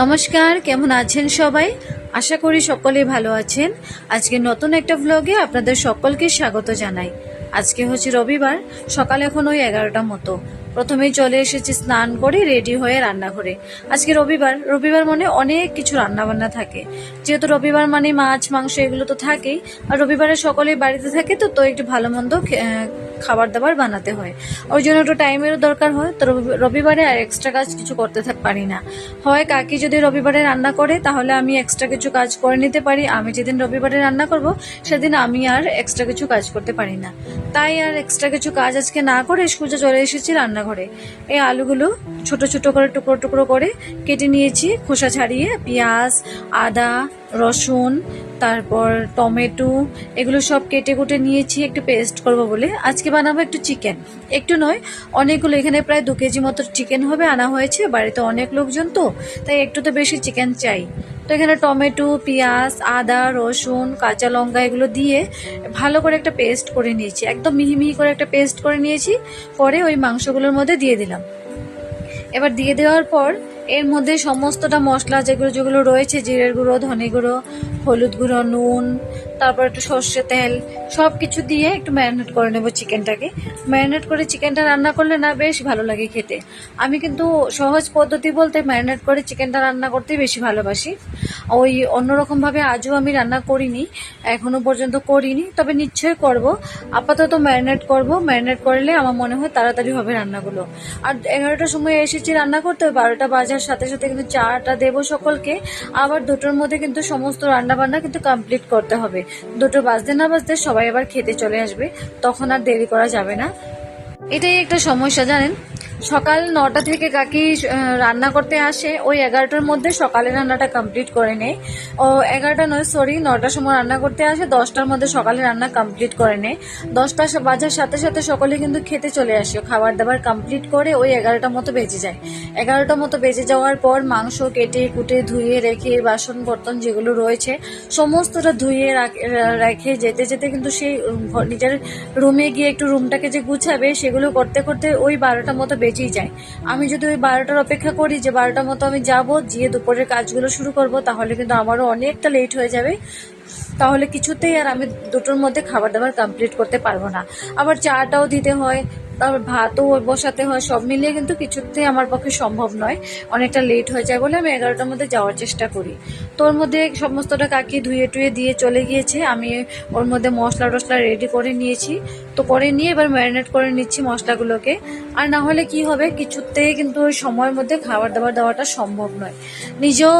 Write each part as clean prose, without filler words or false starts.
নমস্কার, কেমন আছেন সবাই? আশা করি সকলেই ভালো আছেন। আজকে নতুন একটা ব্লগে আপনাদের সকলকে স্বাগত জানাই। আজকে হচ্ছে রবিবার, সকাল এখন ওই 11টার মতো। প্রথমেই চলে এসেছি স্নান করে রেডি হয়ে রান্নাঘরে। আজকে রবিবার মানে অনেক কিছু রান্না বান্না থাকে। যেহেতু রবিবার মানে মাছ মাংস এগুলো তো থাকেই, আর রবিবারে সকলেই বাড়িতে থাকে, তো একটু ভালো মন্দ খাবার দাবার বানাতে হয়। ওই জন্য একটু টাইমেরও দরকার হয়। তো রবিবারে আর এক্সট্রা কাজ কিছু করতে পারি না। হয় কাকি যদি রবিবারে রান্না করে তাহলে আমি এক্সট্রা কিছু কাজ করে নিতে পারি। আমি যেদিন রবিবারে রান্না করব সেদিন আমি আর এক্সট্রা কিছু কাজ করতে পারি না। তাই আর এক্সট্রা কিছু কাজ আজকে না করে সোজা চলে এসেছি রান্নাঘরে। এই আলুগুলো ছোট ছোট করে টুকরো টুকরো করে কেটে নিয়েছি, খোসা ছাড়িয়ে। পেঁয়াজ, আদা, রসুন, তারপর টমেটো এগুলো সব কেটে কুটে নিয়েছি একটু পেস্ট করব বলে। আজকে বানাবো একটু চিকেন, একটু নয় অনেকগুলো, এখানে প্রায় 2 কেজি মতো চিকেন হবে, আনা হয়েছে। বাড়িতে অনেক লোকজন তো, তাই একটু তো বেশি চিকেন চাই। তো এখানে টমেটো, পেঁয়াজ, আদা, রসুন, কাঁচা লঙ্কা এগুলো দিয়ে ভালো করে একটা পেস্ট করে নিয়েছি, একদম মিহি মিহি করে একটা পেস্ট করে নিয়েছি। পরে ওই মাংসগুলোর মধ্যে দিয়ে দিলাম। এবার দিয়ে দেওয়ার পর এর মধ্যে সমস্তটা মশলা যেগুলো যেগুলো রয়েছে, জিরের গুঁড়ো, ধনে গুঁড়ো, হলুদ গুঁড়ো, নুন, তারপর একটু সর্ষে তেল, সব কিছু দিয়ে একটু ম্যারিনেট করে নেব চিকেনটাকে। ম্যারিনেট করে চিকেনটা রান্না করলে না বেশ ভালো লাগে খেতে। আমি কিন্তু সহজ পদ্ধতি বলতে ম্যারিনেট করে চিকেনটা রান্না করতেই বেশি ভালোবাসি। ওই অন্যরকমভাবে আজও আমি রান্না করিনি, এখনো পর্যন্ত করিনি, তবে নিশ্চয়ই করব। আপাতত ম্যারিনেট করব, ম্যারিনেট করলে আমার মনে হয় তাড়াতাড়ি হবে রান্নাগুলো। আর 11টার সময় এসেছি রান্না করতে, 12টা বাজার সাথে সাথে কিন্তু চাটা দেবো সকলকে। আবার 2টোর মধ্যে কিন্তু সমস্ত রান্না বান্না কিন্তু কমপ্লিট করতে হবে। 2টো বাজতে না বাজতে সবাই আবার খেতে চলে আসবে, তখন আর দেরি করা যাবে না। এটাই একটা সমস্যা জানেন। সকাল 9টা থেকে কাকি রান্না করতে আসে, ওই 11টার মধ্যে সকালে রান্নাটা কমপ্লিট করে নেয়। ও 11টা নয়, সরি, 9টার সময় রান্না করতে আসে, 10টার মধ্যে সকালে রান্না কমপ্লিট করে নেয়। 10টা বাজার সাথে সাথে সকলে কিন্তু খেতে চলে আসে, খাবার দাবার কমপ্লিট করে ওই 11টার মতো বেজে যায়। 11টার মতো বেজে যাওয়ার পর মাংস কেটে কুটে ধুয়ে রেখে বাসন বর্তন যেগুলো রয়েছে সমস্তটা ধুয়ে রেখে যেতে যেতে কিন্তু সেই নিজের রুমে গিয়ে একটু রুমটাকে যে গুছাবে সেগুলো করতে করতে ওই 12টার মতো বেজেই যায়। আমি যদি ওই 12টার অপেক্ষা করি যে 12টার মতো আমি যাবো, গিয়ে দুপুরের কাজগুলো শুরু করব, তাহলে কিন্তু আমারও অনেকটা লেট হয়ে যাবে। তাহলে কিছুতেই আর আমি 2টোর মধ্যে খাবার দাবার কমপ্লিট করতে পারবো না। আবার চাটাও দিতে হয়, তারপর ভাতও বসাতে হয়, সব মিলিয়ে কিন্তু কিছুতেই আমার পক্ষে সম্ভব নয়। অনেকটা লেট হয়ে যায় বলে আমি 11টার মধ্যে যাওয়ার চেষ্টা করি। তো ওর মধ্যে সমস্তটা কাকি ধুয়ে টুয়ে দিয়ে চলে গিয়েছে। আমি ওর মধ্যে মশলা টশলা রেডি করে নিয়েছি। তো করে নিয়ে এবার ম্যারিনেট করে নিচ্ছি মশলাগুলোকে। আর না হলে কি হবে, কিছুতেই কিন্তু ওই সময়ের মধ্যে খাবার দাবার দেওয়াটা সম্ভব নয়। নিজেও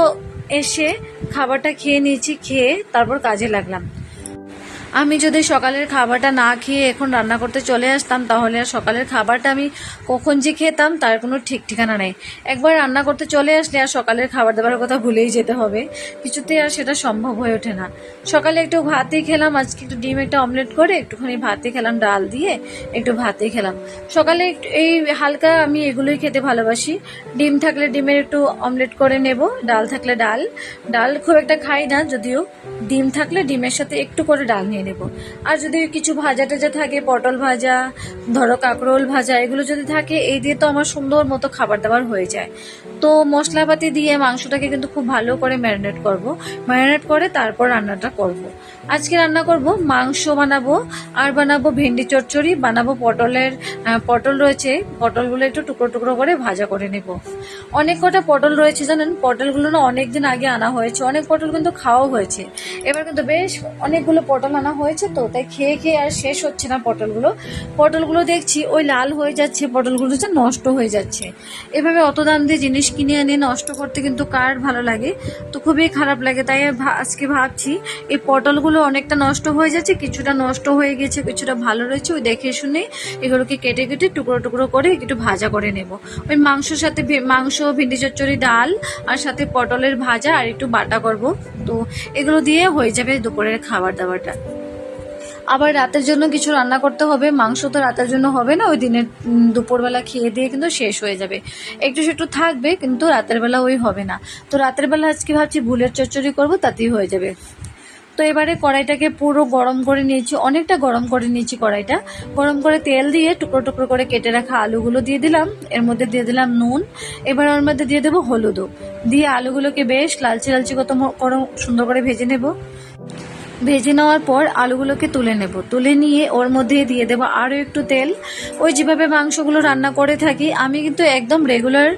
এসে খাবারটা খেয়ে নিয়েছি, খেয়ে তারপর কাজে লাগলাম। আমি যদি সকালের খাবারটা না খেয়ে এখন রান্না করতে চলে আসতাম, তাহলে আর সকালের খাবারটা আমি কখন যে খেতাম তার কোনো ঠিক ঠিকানা নেই। একবার রান্না করতে চলে আসলে আর সকালের খাবার দাবারের কথা ভুলেই যেতে হবে, কিছুতেই আর সেটা সম্ভব হয়ে ওঠে না। সকালে একটু ভাতই খেলাম, আজকে একটু ডিম একটা অমলেট করে একটুখানি ভাতই খেলাম, ডাল দিয়ে একটু ভাতই খেলাম। সকালে একটু এই হালকা আমি এগুলোই খেতে ভালোবাসি। ডিম থাকলে ডিমের একটু অমলেট করে নেব, ডাল থাকলে ডাল। ডাল খুব একটা খাই না যদিও, ডিম থাকলে ডিমের সাথে একটু করে ডাল নিয়ে নেব। আর যদি কিছু ভাজা টাজা থাকে, পটল ভাজা, ধরো কাঁকরোল ভাজা, এগুলো যদি থাকে, এই দিয়ে তো আমার সুন্দর মতো খাবার দাবার হয়ে যায়। তো মশলাপাতি দিয়ে মাংসটাকে কিন্তু খুব ভালো করে ম্যারিনেট করব, ম্যারিনেট করে তারপর রান্নাটা করব। আজকে রান্না করব মাংস বানাবো, আর বানাবো ভেন্ডি চচ্চড়ি, বানাবো পটল রয়েছে, পটলগুলো একটু টুকরো টুকরো করে ভাজা করে নেব। অনেক কটা পটল রয়েছে জানেন, পটলগুলো না অনেকদিন আগে আনা হয়েছে, অনেক পটল কিন্তু খাওয়াও হয়েছে। এবার কিন্তু বেশ অনেকগুলো পটল আনা হয়েছে, তো তাই খেয়ে খেয়ে আর শেষ হচ্ছে না পটলগুলো দেখছি ওই লাল হয়ে যাচ্ছে, পটলগুলো যে নষ্ট হয়ে যাচ্ছে। এভাবে অত দাম দিয়ে জিনিস কিনে এনে নষ্ট করতে কিন্তু কার ভালো লাগে, তো খুবই খারাপ লাগে। তাই আজকে ভাবছি এই পটলগুলো অনেকটা নষ্ট হয়ে যাচ্ছে, কিছুটা নষ্ট হয়ে গেছে, কিছুটা ভালো রয়েছে, ওই দেখে শুনে এগুলোকে কেটে কেটে টুকরো টুকরো করে একটু ভাজা করে নেব। ওই মাংসর সাথে মাংস, ভেন্ডি চচ্চড়ি, ডাল, আর সাথে পটলের ভাজা আর একটু বাটা করব। তো এগুলো দিয়ে হয়ে যাবে দুপুরের খাবার দাবারটা। আবার রাতের জন্য কিছু রান্না করতে হবে, মাংস তো রাতের জন্য হবে না, ওই দিনের দুপুরবেলা খেয়ে দিয়ে কিন্তু শেষ হয়ে যাবে। একটু সেটু থাকবে, কিন্তু রাতের বেলা ওই হবে না। তো রাতের বেলা আজকে ভাবছি ভুলের চচ্চড়ি করব, তাতেই হয়ে যাবে। তো এবারে কড়াইটাকে পুরো গরম করে নিয়েছি, অনেকটা গরম করে নিয়েছি কড়াইটা। গরম করে তেল দিয়ে টুকরো টুকরো করে কেটে রাখা আলুগুলো দিয়ে দিলাম, এর মধ্যে দিয়ে দিলাম নুন, এবার ওর মধ্যে দিয়ে দেবো হলুদও, দিয়ে আলুগুলোকে বেশ লালচে লালচে সুন্দর করে ভেজে নেব। ভেজে নেওয়ার পর আলুগুলোকে তুলে নেব, তুলে নিয়ে ওর মধ্যে দিয়ে দেবো আরও একটু তেল। ওই যেভাবে মাংসগুলো রান্না করে থাকি আমি, কিন্তু একদম রেগুলার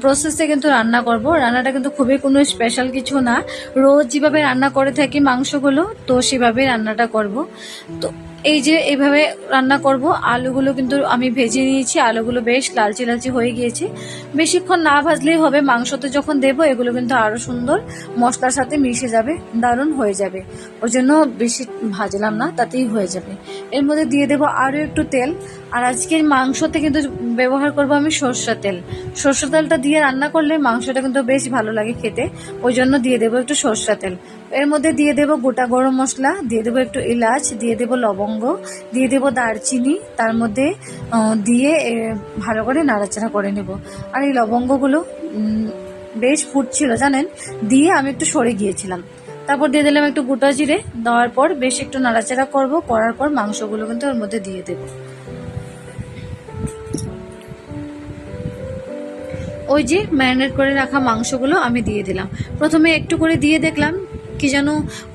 প্রসেসে কিন্তু রান্না করব। রান্নাটা কিন্তু খুবই কোনো স্পেশাল কিছু না, রোজ যেভাবে রান্না করে থাকি মাংসগুলো, তো সেভাবে রান্নাটা করব। তো এই যে এইভাবে রান্না করব। আলুগুলো কিন্তু আমি ভেজে নিয়েছি, আলুগুলো বেশ লালচে লালচে হয়ে গিয়েছে। বেশিক্ষণ না ভাজলেই হবে, মাংসতে যখন দেবো এগুলো কিন্তু আরো সুন্দর মশলার সাথে মিশে যাবে, দারুণ হয়ে যাবে। ওই জন্য বেশি ভাজলাম না, তাতেই হয়ে যাবে। এর মধ্যে দিয়ে দেবো আরও একটু তেল। আর আজকের মাংসতে কিন্তু ব্যবহার করব আমি সরষের তেল। সরষের তেলটা দিয়ে রান্না করলে মাংসটা কিন্তু বেশ ভালো লাগে খেতে, ওই জন্য দিয়ে দেবো একটু সরষের তেল। এর মধ্যে দিয়ে দেবো গোটা গরম মশলা, দিয়ে দেবো একটু এলাচ, দিয়ে দেবো লবঙ্গ, দিয়ে দেবো দারচিনি, তার মধ্যে দিয়ে ভালো করে নাড়াচাড়া করে নেব। আর এই লবঙ্গগুলো বেশ ফুটছিল জানেন, দিয়ে আমি একটু সরে গিয়েছিলাম। তারপর দিয়ে দিলাম একটু গোটা জিরে, দেওয়ার পর বেশ একটু নাড়াচাড়া করব, করার পর মাংসগুলো কিন্তু ওর মধ্যে দিয়ে দেবো। ওই যে ম্যারিনেট করে রাখা মাংসগুলো আমি দিয়ে দিলাম। প্রথমে একটু করে দিয়ে দেখলাম কি যেন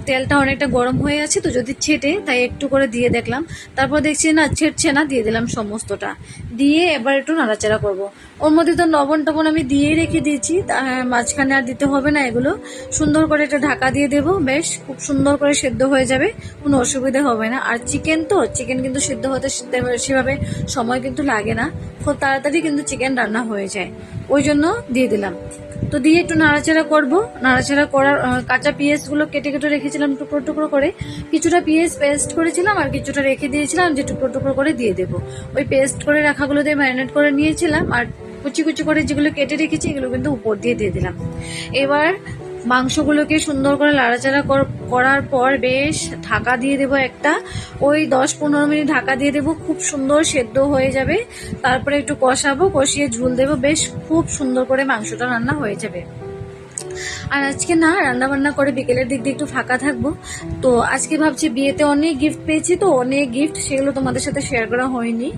তেলটা অনেকটা গরম হয়ে আছে, তো যদি ছেটে, তাই একটু করে দিয়ে দেখলাম। তারপর দেখছি না ছেটছে না, দিয়ে দিলাম সমস্তটা, দিয়ে এবার একটু নাড়াচাড়া করব। ওর মধ্যে তো লবণ টবণ আমি দিয়েই রেখে দিয়েছি, মাঝখানে আর দিতে হবে না। এগুলো সুন্দর করে একটা ঢাকা দিয়ে দেবো, বেশ খুব সুন্দর করে সেদ্ধ হয়ে যাবে, কোনো অসুবিধা হবে না। আর চিকেন তো, চিকেন কিন্তু সিদ্ধ হতে সেভাবে সময় কিন্তু লাগে না, খুব তাড়াতাড়ি কিন্তু চিকেন রান্না হয়ে যায়, ওই জন্য দিয়ে দিলাম। তো দিয়ে একটু নাড়াচাড়া করবো। নাড়াচাড়া করার কাঁচা পেঁয়াজগুলো কেটে কেটে রেখেছিলাম টুকরো টুকরো করে, কিছুটা পেঁয়াজ পেস্ট করেছিলাম আর কিছুটা রেখে দিয়েছিলাম যে টুকরো টুকরো করে দিয়ে দেবো। ওই পেস্ট করে রাখাগুলো দিয়ে ম্যারিনেট করে নিয়েছিলাম, আর কুচি কুচি করে যেগুলো কেটে রেখেছি এগুলো কিন্তু উপর দিয়ে দিয়ে দিলাম। এবার মাংসগুলোকে সুন্দর করে নাড়াচাড়া করার পর বেশ ঢাকা দিয়ে দেবো একটা, ওই 10-15 মিনিট ঢাকা দিয়ে দেবো, খুব সুন্দর সেদ্ধ হয়ে যাবে। তারপরে একটু কষাবো, কষিয়ে ঝোল দেবো, বেশ খুব সুন্দর করে মাংসটা রান্না হয়ে যাবে। আর আজকে না রান্না বান্না করে বিকেলের দিক দিয়ে একটু ফাঁকা থাকবো, তো আজকে ভাবছি বিয়েতে অনেক গিফট পেয়েছি, তো অনেক গিফট, সেগুলো তোমাদের সাথে শেয়ার করা হয়নি।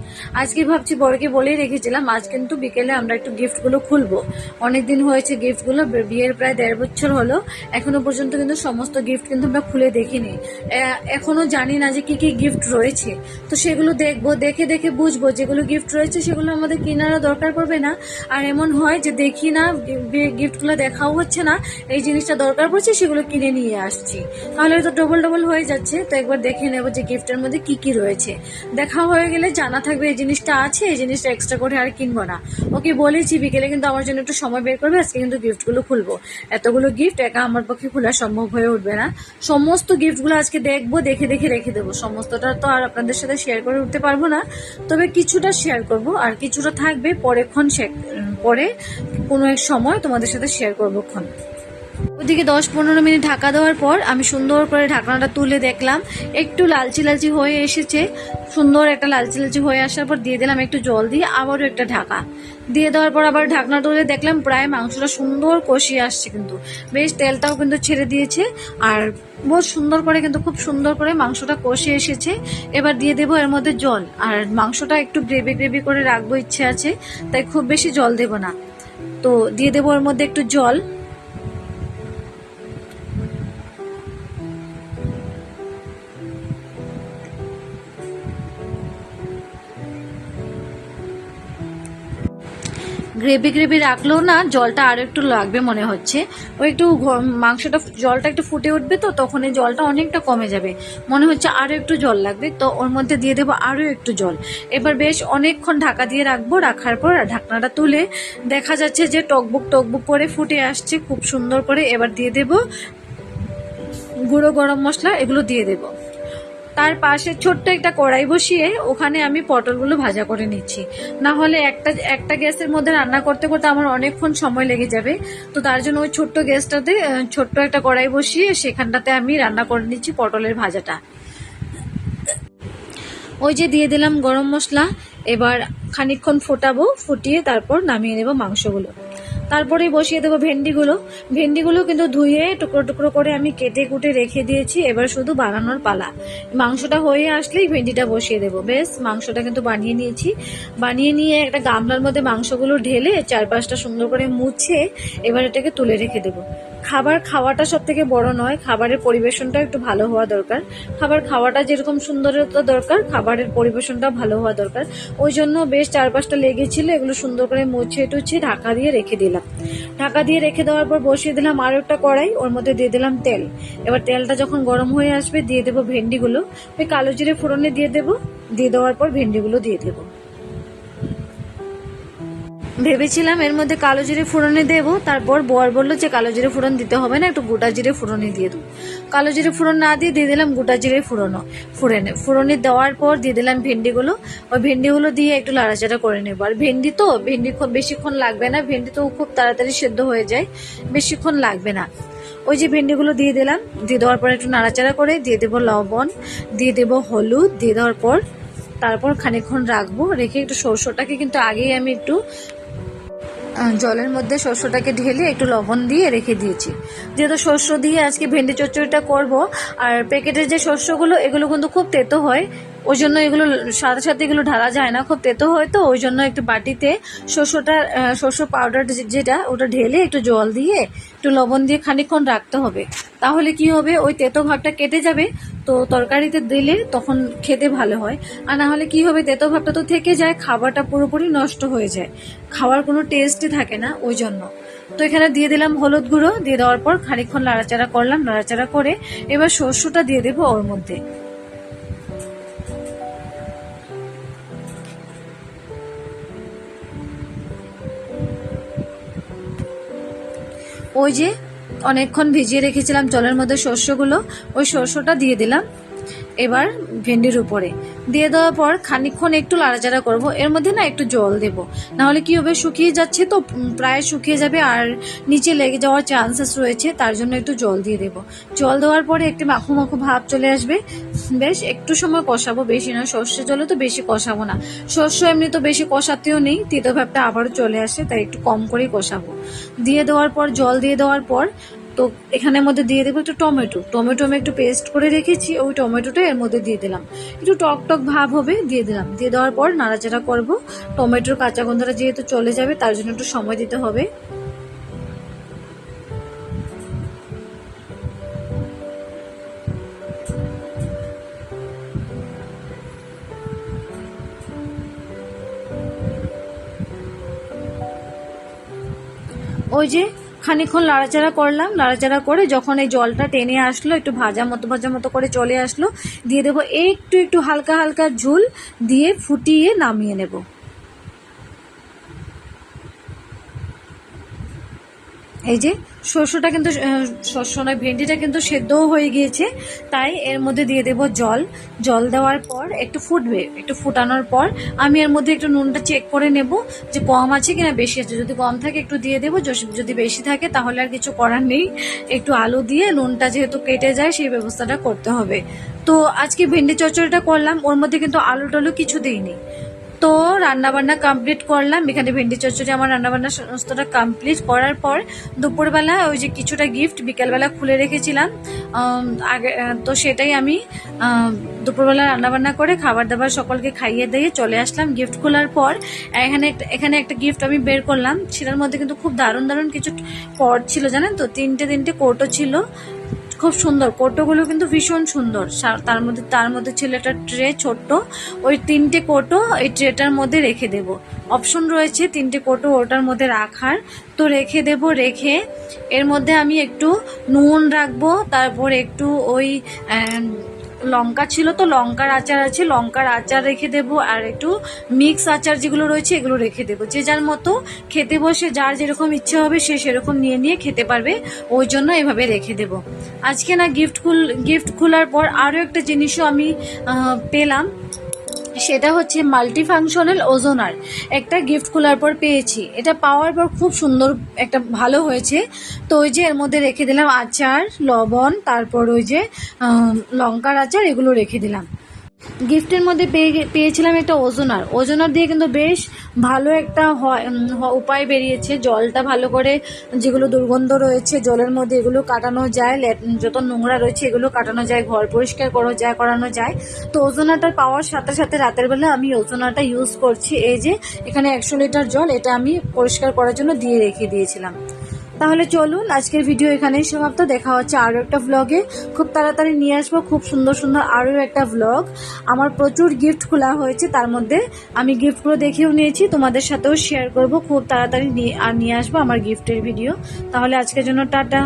আজকে ভাবছি বরকে বলেই রেখেছিলাম আজ কিন্তু বিকেলে আমরা একটু গিফটগুলো খুলবো। অনেকদিন হয়েছে গিফটগুলো, বিয়ের প্রায় 1.5 বছর হলো, এখনো পর্যন্ত কিন্তু সমস্ত গিফট কিন্তু আমরা খুলে দেখিনি। এখনো জানি না যে কি কি গিফট রয়েছে, তো সেগুলো দেখবো, দেখে দেখে বুঝবো যেগুলো গিফট রয়েছে সেগুলো আমাদের কেনারও দরকার পড়বে না। আর এমন হয় যে দেখি না, গিফটগুলো দেখাও হচ্ছে না, এই জিনিসটা দরকার পড়ছে সেগুলো কিনে নিয়ে আসছি, তাহলে তো ডবল ডবল হয়ে যাচ্ছে। তো একবার দেখে নেবো যে গিফটের মধ্যে কি কি রয়েছে, দেখা হয়ে গেলে জানা থাকবে এই জিনিসটা আছে, এই জিনিসটা এক্সট্রা করে আর কিনবো না। ওকে বলেছি বিকেলে কিন্তু আমার জন্য একটু সময় বের করবে, আজকে কিন্তু গিফটগুলো খুলবো। এতগুলো গিফট একা আমার পক্ষে খোলা সম্ভব হয়ে উঠবে না, সমস্ত গিফটগুলো আজকে দেখবো, দেখে দেখে রেখে দেবো। সমস্তটা তো আর আপনাদের সাথে শেয়ার করে উঠতে পারবো না, তবে কিছুটা শেয়ার করব, আর কিছুটা থাকবে পরে কোনো এক সময় তোমাদের সাথে শেয়ার করবো। ওদিকে 10-15 মিনিট ঢাকা দেওয়ার পর আমি সুন্দর করে ঢাকনাটা তুলে দেখলাম একটু লালচি লালচি হয়ে এসেছে। সুন্দর একটা লালচি লালচি হয়ে আসার পর দিয়ে দিলাম একটু জল দিয়ে, আবারও একটা ঢাকা দিয়ে দেওয়ার পর আবার ঢাকনা তুলে দেখলাম প্রায় মাংসটা সুন্দর কষিয়ে আসছে, কিন্তু বেশ তেলটাও কিন্তু ছেড়ে দিয়েছে, আর বহুত সুন্দর করে কিন্তু খুব সুন্দর করে মাংসটা কষে এসেছে। এবার দিয়ে দেবো এর মধ্যে জল, আর মাংসটা একটু গ্রেভি গ্রেভি করে রাখবো ইচ্ছে আছে, তাই খুব বেশি জল দেব না। তো দিয়ে দেবো এর মধ্যে একটু জল, গ্রেভি গ্রেভি রাখলেও না জলটা আরো একটু লাগবে মনে হচ্ছে, ওই একটু মাংসটা জলটা একটু ফুটে উঠবে, তো তখন এই জলটা অনেকটা কমে যাবে, মনে হচ্ছে আরো একটু জল লাগবে। তো ওর মধ্যে দিয়ে দেবো আরো একটু জল। এবার বেশ অনেকক্ষণ ঢাকা দিয়ে রাখবো, রাখার পর ঢাকনাটা তুলে দেখা যাচ্ছে যে টকবুক টকবুক করে ফুটে আসছে খুব সুন্দর করে। এবার দিয়ে দেবো গুঁড়ো গরম মশলা, এগুলো দিয়ে দেবো। তার পাশে ছোট্ট একটা কড়াই বসিয়ে ওখানে আমি পটলগুলো ভাজা করে নিচ্ছি, না হলে একটা গ্যাসের মধ্যে রান্না করতে করতে আমার অনেকক্ষণ সময় লেগে যাবে। তো তার জন্য ওই ছোট্ট গ্যাসটাতে ছোট্ট একটা কড়াই বসিয়ে সেখানটাতে আমি রান্না করে নিচ্ছি পটলের ভাজাটা। ওই যে দিয়ে দিলাম গরম মশলা, এবার খানিকক্ষণ ফোটাবো, ফুটিয়ে তারপর নামিয়ে নেব মাংসগুলো। তারপরেই বসিয়ে দেবো ভেন্ডিগুলো কিন্তু ধুয়ে টুকরো টুকরো করে আমি কেটে কুটে রেখে দিয়েছি। এবার শুধু বানানোর পালা। মাংসটা হয়ে আসলেই ভেন্ডিটা বসিয়ে দেবো। বেশ, মাংসটা কিন্তু বানিয়ে নিয়েছি। বানিয়ে নিয়ে একটা গামলার মধ্যে মাংসগুলো ঢেলে চারপাশটা সুন্দর করে মুছে এবার এটাকে তুলে রেখে দেবো। খাবার খাওয়াটা সব থেকে বড় নয়, খাবারের পরিবেশনটা একটু ভালো হওয়া দরকার। খাবার খাওয়াটা যেরকম সুন্দরতা দরকার, খাবারের পরিবেশনটাও ভালো হওয়া দরকার। ওই জন্য বেশ চারপাশটা লেগেছিল, এগুলো সুন্দর করে মুছে টুছে ঢাকা দিয়ে রেখে দিলাম। ঢাকা দিয়ে রেখে দেওয়ার পর বসিয়ে দিলাম আরও একটা কড়াই, ওর মধ্যে দিয়ে দিলাম তেল। এবার তেলটা যখন গরম হয়ে আসবে দিয়ে দেবো ভেন্ডিগুলো। ওই কালো জিরে ফোড়নে দিয়ে দেবো। দিয়ে দেওয়ার পর ভেন্ডিগুলো দিয়ে দেবো। ভেবেছিলাম এর মধ্যে কালো জিরে ফোড়নে দেবো, তারপর বর বললো যে কালো জিরে ফোড়ন দিতে হবে না, একটু গোটা জিরে ফোড়নে দিয়ে দেবো। কালো জিরে ফোড়ন না দিয়ে দিলাম গোটা জিরে ফোড়নে দেওয়ার পর দিয়ে দিলাম ভেন্ডিগুলো। ওই ভেন্ডিগুলো দিয়ে একটু নাড়াচাড়া করে নেবো। আর ভেন্ডি খুব বেশিক্ষণ লাগবে না, ভেন্ডি তো খুব তাড়াতাড়ি সেদ্ধ হয়ে যায়, বেশিক্ষণ লাগবে না। ওই যে ভেন্ডিগুলো দিয়ে দিলাম, দিয়ে দেওয়ার পর একটু নাড়াচাড়া করে দিয়ে দেবো লবণ, দিয়ে দেবো হলুদ, দিয়ে দেওয়ার পর তারপর খানিকক্ষণ রাখবো। রেখে একটু সরষেটাকে কিন্তু আগেই আমি একটু জলের মধ্যে শস্যটাকে ঢেলে একটু লবণ দিয়ে রেখে দিয়েছি। যেহেতু শস্য দিয়ে আজকে ভেন্ডি চচ্চড়িটা করব, আর প্যাকেটের যে শস্যগুলো এগুলো কিন্তু খুব তেতো হয়, ওই জন্য এগুলো সাথে সাথে এগুলো ঢালা যায় না, খুব তেতো হয়। তো ওই জন্য একটু বাটিতে শস্য পাউডার যেটা ওটা ঢেলে একটু জল দিয়ে একটু লবণ দিয়ে খানিকক্ষণ রাখতে হবে। তাহলে কি হবে, ওই তেতো ভাবটা কেটে যাবে, তো তরকারিতে দিলে তখন খেতে ভালো হয়। আর না হলে কি হবে, তেতো ভাবটা তো থেকে যায়, খাবারটা পুরোপুরি নষ্ট হয়ে যায়, খাওয়ার কোনো টেস্টই থাকে না। ওই জন্য তো এখানে দিয়ে দিলাম হলুদ গুঁড়ো। দিয়ে দেওয়ার পর খানিকক্ষণ নাড়াচাড়া করলাম, নাড়াচাড়া করে এবার শস্যটা দিয়ে দেবো ওর মধ্যে। ওই যে অনেকক্ষণ ভিজিয়ে রেখেছিলাম জলের মধ্যে শস্যগুলো, ওই শস্যটা দিয়ে দিলাম এবার ভেন্ডির উপরে। দিয়ে দেওয়ার পর খানিকক্ষণ একটু নাড়াচাড়া করব। এর মধ্যে না একটু জল দেব, নাহলে কি হবে, শুকিয়ে যাচ্ছে তো, প্রায় শুকিয়ে যাবে আর নিচে লেগে যাওয়ার চান্সেস রয়েছে, তার জন্য একটু জল দিয়ে দেব। জল দেওয়ার পরে একটু মাখো মাখো ভাব চলে আসবে। বেশ একটু সময় কষাবো, বেশি না, সর্ষে জলে তো বেশি কষাবো না, শস্য এমনি তো বেশি কষাতেও নেই, তিতো ভাবটা আবারও চলে আসে, তাই একটু কম করেই কষাবো। দিয়ে দেওয়ার পর জল দিয়ে দেওয়ার পর তো এখানের মধ্যে দিয়ে দেবো একটু টমেটো আমি একটু পেস্ট করে রেখেছি, ওই টমেটোটা এর মধ্যে দিয়ে দিলাম। একটু টক টক ভাব হবে, দিয়ে দিলাম। দিয়ে দেওয়ার পর নাড়াচাড়া করব। টমেটোর কাঁচা গন্ধটা যেহেতু চলে যাবে তার জন্য একটু সময় দিতে হবে। ওই যে খানিকক্ষণ নাড়াচাড়া করলাম, নাড়াচাড়া করে যখন এই জলটা টেনে আসলো, একটু ভাজা মতো করে চলে আসলো, দিয়ে দেবো একটু একটু হালকা হালকা ঝোল দিয়ে ফুটিয়ে নামিয়ে নেব। এই যে শস্যটা কিন্তু শস্য নয়, ভেন্ডিটা কিন্তু সেদ্ধও হয়ে গিয়েছে, তাই এর মধ্যে দিয়ে দেব জল দেওয়ার পর একটু ফুটবে, একটু ফুটানোর পর আমি এর মধ্যে একটু নুনটা চেক করে নেব যে কম আছে কিনা বেশি আছে। যদি কম থাকে একটু দিয়ে দেবো, যদি বেশি থাকে তাহলে আর কিছু করার নেই, একটু আলু দিয়ে নুনটা যেহেতু কেটে যায় সেই ব্যবস্থাটা করতে হবে। তো আজকে ভেন্ডি চচ্চড়িটা করলাম, ওর মধ্যে কিন্তু আলু টালু কিছু দিইনি। তো রান্নাবান্না কমপ্লিট করলাম, এখানে ভেন্ডি চচ্চড়ি আমার রান্নাবান্না সমস্তটা কমপ্লিট করার পর দুপুরবেলা ওই যে কিছুটা গিফট বিকেলবেলা খুলে রেখেছিলাম আগে, তো সেটাই আমি দুপুরবেলা রান্নাবান্না করে খাবার দাবার সকলকে খাইয়ে দিয়ে চলে আসলাম। গিফট খোলার পর এখানে একটা গিফট আমি বের করলাম, সেটার মধ্যে কিন্তু খুব দারুণ দারুণ কিছু পট ছিল, জানেন তো, তিনটে কৌটো ছিল, খুব সুন্দর কৌটোগুলো, কিন্তু ভীষণ সুন্দর। তার মধ্যে ছিল একটা ট্রে ছোট্ট, ওই 3টে কৌটো এই ট্রেটার মধ্যে রেখে দেব। অপশন রয়েছে 3টে কৌটো ওটার মধ্যে রাখার, তো রেখে দেব। রেখে এর মধ্যে আমি একটু নুন রাখবো, তারপর একটু ওই লঙ্কা ছিল তো লঙ্কার আচার আছে, লঙ্কার আচার রেখে দেব, আর একটু মিক্স আচার যেগুলো রয়েছে এগুলো রেখে দেবো। যে যার মতো খেতে বসে যার যেরকম ইচ্ছে হবে সে সেরকম নিয়ে খেতে পারবে, ওই জন্য এভাবে রেখে দেব। আজকে না গিফট খোলার পর আরও একটা জিনিসও আমি পেলাম, সেটা হচ্ছে মাল্টি ফাংশনাল ওজোনার একটা গিফট খোলার পর পেয়েছি। এটা পাওয়ার পর খুব সুন্দর একটা ভালো হয়েছে। তো ওই যে এর মধ্যে রেখে দিলাম আচার, লবণ, তারপর ওই যে লঙ্কার আচার, এগুলো রেখে দিলাম। গিফটের মধ্যে পেয়েছিলাম একটা ওজোনার দিয়ে কিন্তু বেশ ভালো একটা উপায় বেরিয়েছে। জলটা ভালো করে, যেগুলো দুর্গন্ধ রয়েছে জলের মধ্যে, এগুলো কাটানো যায়, যত নোংরা রয়েছে এগুলো কাটানো যায়, ঘর পরিষ্কার করানো যায়। তো ওজোনাটার পাওয়ার সাথে সাথে রাতের বেলা আমি ওজোনাটা ইউজ করছি। এই যে এখানে 100 লিটার জল, এটা আমি পরিষ্কার করার জন্য দিয়ে রেখে দিয়েছিলাম। তাহলে চলুন, আজকের ভিডিও এখানেই সমাপ্ত। দেখা হচ্ছে আরও একটা ভ্লগে। খুব তাড়াতাড়ি নিয়ে আসবো খুব সুন্দর সুন্দর আরও একটা ভ্লগ। আমার প্রচুর গিফট খোলা হয়েছে, তার মধ্যে আমি গিফটগুলো দেখেও নিয়েছি, তোমাদের সাথেও শেয়ার করব। খুব তাড়াতাড়ি নিয়ে আসবো আমার গিফটের ভিডিও। তাহলে আজকের জন্য টাটা।